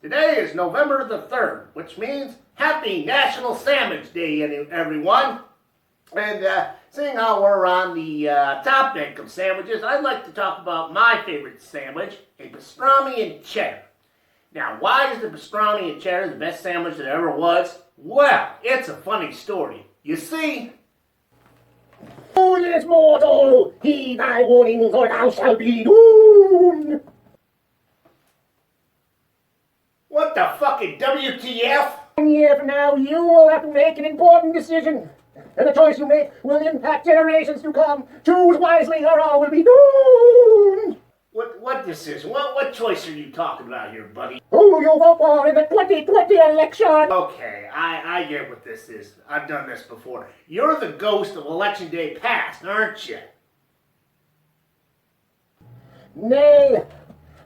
Today is November the 3rd, which means Happy National Sandwich Day, everyone. And seeing how we're on the topic of sandwiches, I'd like to talk about my favorite sandwich, a pastrami and cheddar. Now, why is the pastrami and cheddar the best sandwich that ever was? Well, it's a funny story. You see, foolish mortal, heed thy warnings, or thou shalt be doomed. What the fucking WTF? 1 year from now, you will have to make an important decision. And the choice you make will impact generations to come. Choose wisely or all will be doomed. What decision? What choice are you talking about here, buddy? Who you vote for in the 2020 election? Okay, I get what this is. I've done this before. You're the ghost of Election Day past, aren't you? Nay,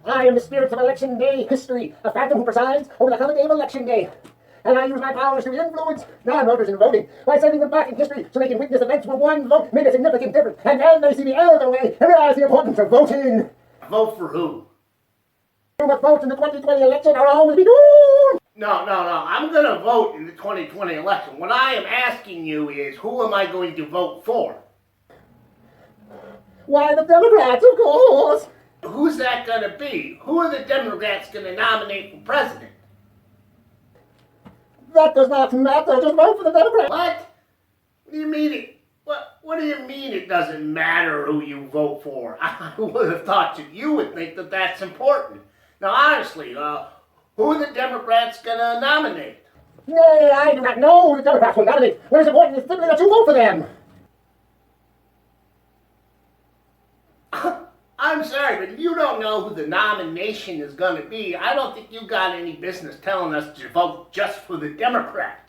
I am the spirit of Election Day history, a phantom who presides over the holiday of Election Day. And I use my powers to influence non-voters in voting by sending them back in history so they can witness events where one vote made a significant difference. And then they see the error of the way and realize the importance of voting. Vote for who? You must vote in the 2020 election or all will be doomed. No. I'm going to vote in the 2020 election. What I am asking you is, who am I going to vote for? Why, the Democrats, of course. Who's that going to be? Who are the Democrats going to nominate for president? That does not matter. Just vote for the Democrats. What? What do you mean it? What do you mean it doesn't matter who you vote for? I would have thought that you would think that that's important. Now, honestly, who are the Democrats going to nominate? Nay, I do not know who the Democrats will nominate. What is important is simply that you vote for them. I'm sorry, but you don't know who the nomination is going to be. I don't think you got any business telling us to vote just for the Democrat.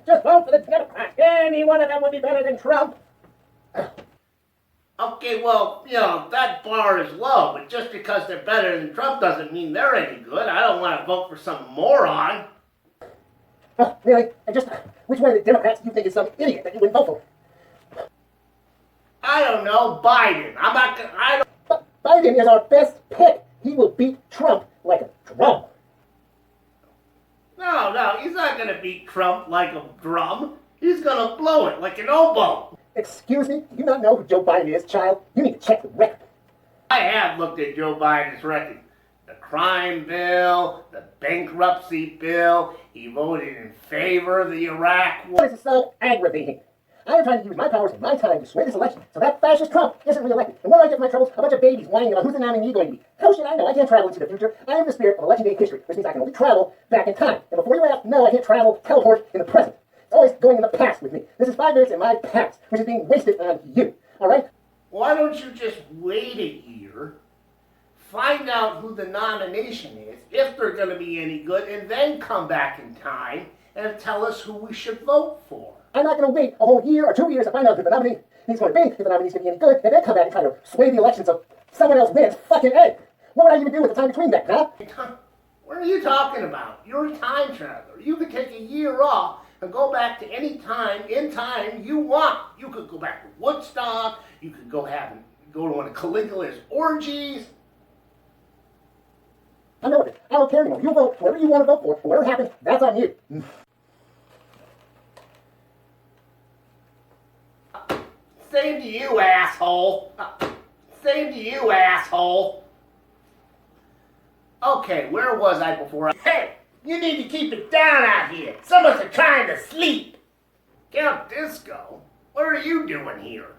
Just vote for the Democrat. Any one of them would be better than Trump. Okay, well, that bar is low, but just because they're better than Trump doesn't mean they're any good. I don't want to vote for some moron. Really? Which one of the Democrats do you think is some idiot that you wouldn't vote for? I don't know, Biden. But Biden is our best pick. He will beat Trump like a drum. No, he's not going to beat Trump like a drum. He's going to blow it like an oboe. Excuse me? Do you not know who Joe Biden is, child? You need to check the record. I have looked at Joe Biden's record. The crime bill, the bankruptcy bill. He voted in favor of the Iraq war. This is so aggravating. I am trying to use my powers and my time to sway this election so that fascist Trump isn't reelected. And when I get my troubles, a bunch of babies whining about who's the nominee going to be. How should I know? I can't travel into the future. I am the spirit of Election Day history, which means I can only travel back in time. And before you ask, no, I can't teleport in the present. It's always going in the past with me. This is 5 minutes in my past, which is being wasted on you. All right? Why don't you just wait a year, find out who the nomination is, if they're going to be any good, and then come back in time and tell us who we should vote for? I'm not going to wait a whole year or 2 years to find out who the nominee is going to be, if the nominee's going to be any good, and then come back and try to sway the election so someone else wins. Fucking A. What would I even do with the time between that, huh? What are you talking about? You're a time traveler. You could take a year off and go back to any time in time you want. You could go back to Woodstock. You could go to one of Caligula's orgies. I know it. I don't care anymore. You vote whoever you want to vote for. Whatever happens, that's on you. Same to you, asshole. Same to you, asshole. Okay, where was I before? Hey, you need to keep it down out here. Someone's trying to sleep. Count Disco, what are you doing here?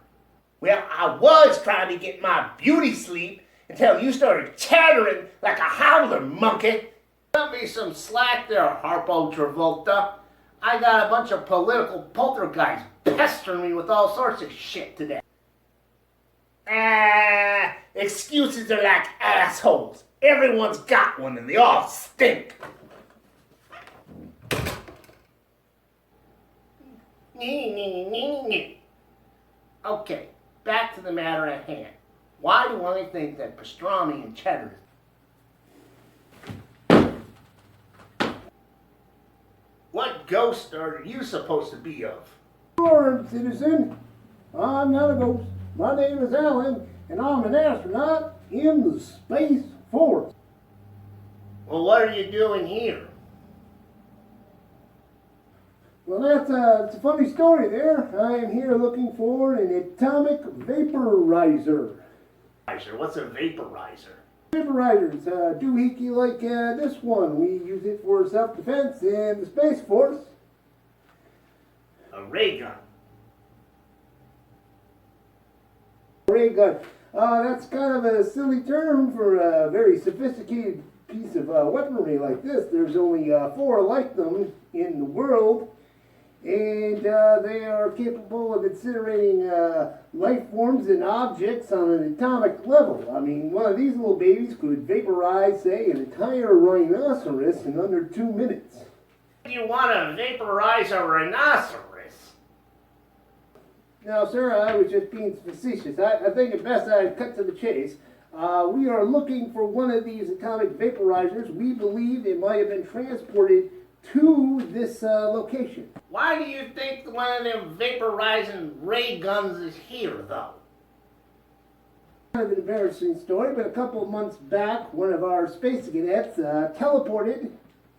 Well, I was trying to get my beauty sleep until you started chattering like a howler monkey. Cut me some slack there, Harpo Travolta. I got a bunch of political poltergeists pestering me with all sorts of shit today. Excuses are like assholes. Everyone's got one and they all stink. Okay, back to the matter at hand. Why do I think that pastrami and cheddar is... What ghost are you supposed to be of? Sure, citizen. I'm not a ghost. My name is Alan, and I'm an astronaut in the Space Force. Well, what are you doing here? Well, it's a funny story there. I am here looking for an atomic vaporizer. What's a vaporizer? Vaporizers, doohickey like this one. We use it for self-defense in the Space Force. A ray gun. Ray gun. That's kind of a silly term for a very sophisticated piece of weaponry like this. There's only 4 like them in the world, and they are capable of incinerating life forms and objects on an atomic level. I mean, one of these little babies could vaporize, say, an entire rhinoceros in under 2 minutes. You want to vaporize a rhinoceros? Now, sir, I was just being facetious. I think it best I cut to the chase. We are looking for one of these atomic vaporizers. We believe it might have been transported to this location. Why do you think one of them vaporizing ray guns is here, though? Kind of an embarrassing story, but a couple of months back, one of our space cadets teleported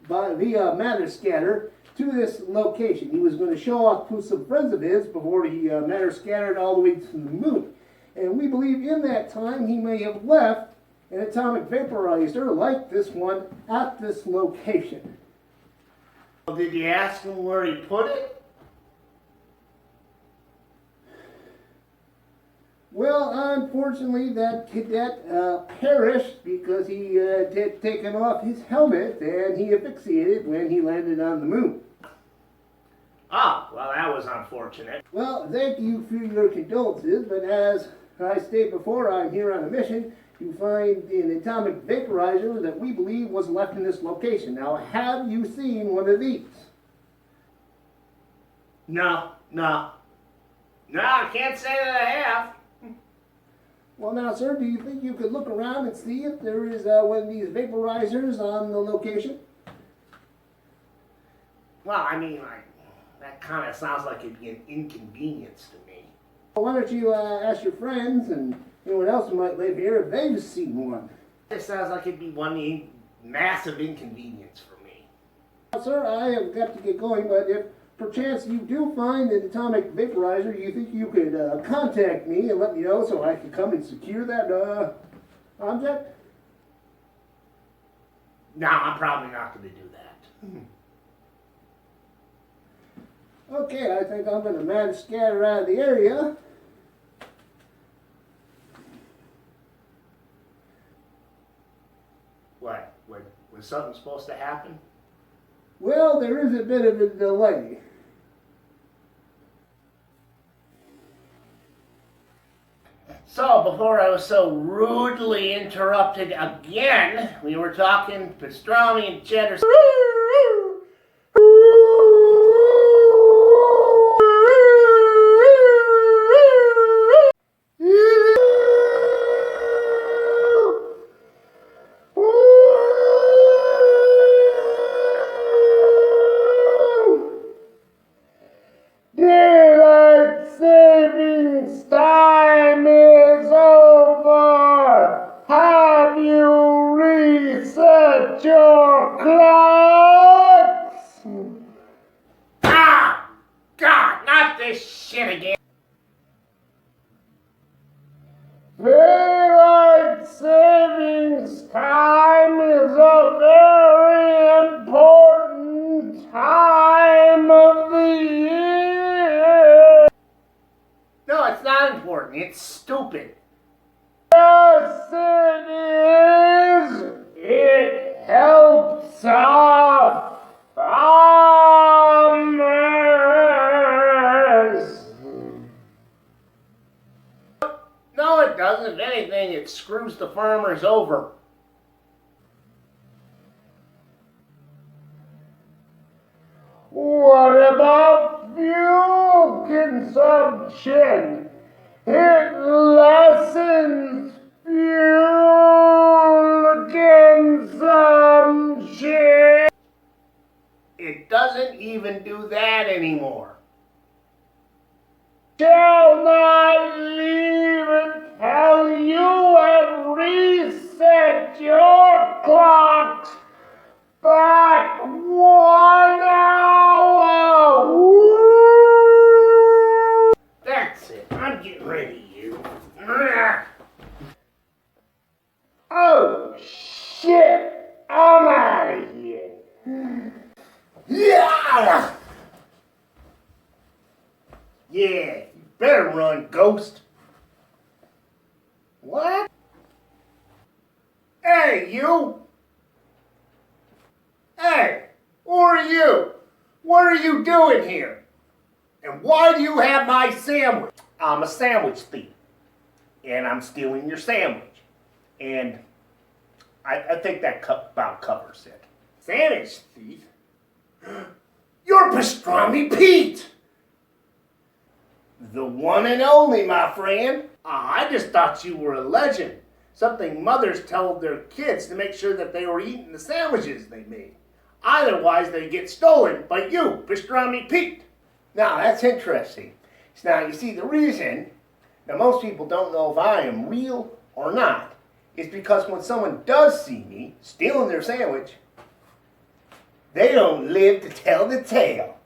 via matter scatter to this location. He was going to show off to some friends of his before he matter scattered all the way to the moon. And we believe in that time he may have left an atomic vaporizer like this one at this location. Well, did you ask him where he put it? Well, unfortunately, that cadet perished because he had taken off his helmet and he asphyxiated when he landed on the moon. Oh, well, that was unfortunate. Well, thank you for your condolences, but as I stated before, I'm here on a mission to find an atomic vaporizer that we believe was left in this location. Now, have you seen one of these? No, I can't say that I have. Well, now, sir, do you think you could look around and see if there is one of these vaporizers on the location? Well, I mean, that kind of sounds like it'd be an inconvenience to me. Well, why don't you ask your friends and anyone else who might live here if they've seen one? It sounds like it'd be one massive inconvenience for me. Well, sir, I have got to get going, but if perchance you do find an atomic vaporizer, you think you could contact me and let me know so I can come and secure that object? No, I'm probably not going to do that. Okay, I think I'm going to matter scatter out of the area. What? Was something supposed to happen? Well, there is a bit of a delay. So, before I was so rudely interrupted again, we were talking pastrami and cheddar. Daylight savings time is over. Have you reset your clocks? Ah! God, not this shit again. Daylight savings time is a very important time of the year. No, it's not important. It's stupid. Yes, it is. It helps our farmers. No, it doesn't. If anything, it screws the farmers over. What about fuel consumption? It lessens fuel consumption. It doesn't even do that anymore. Shall not leave until you have reset your clocks Oh, shit! I'm out of here. Yeah! Yeah, you better run, Ghost. What? Hey, you! Hey, who are you? What are you doing here? And why do you have my sandwich? I'm a sandwich thief. And I'm stealing your sandwich. And I think that about covers it. Sandwich thief? You're Pastrami Pete! The one and only, my friend. I just thought you were a legend. Something mothers tell their kids to make sure that they were eating the sandwiches they made. Otherwise, they get stolen by you, Pastrami Pete. Now, that's interesting. Now, you see, the reason that most people don't know if I am real or not is because when someone does see me stealing their sandwich, they don't live to tell the tale.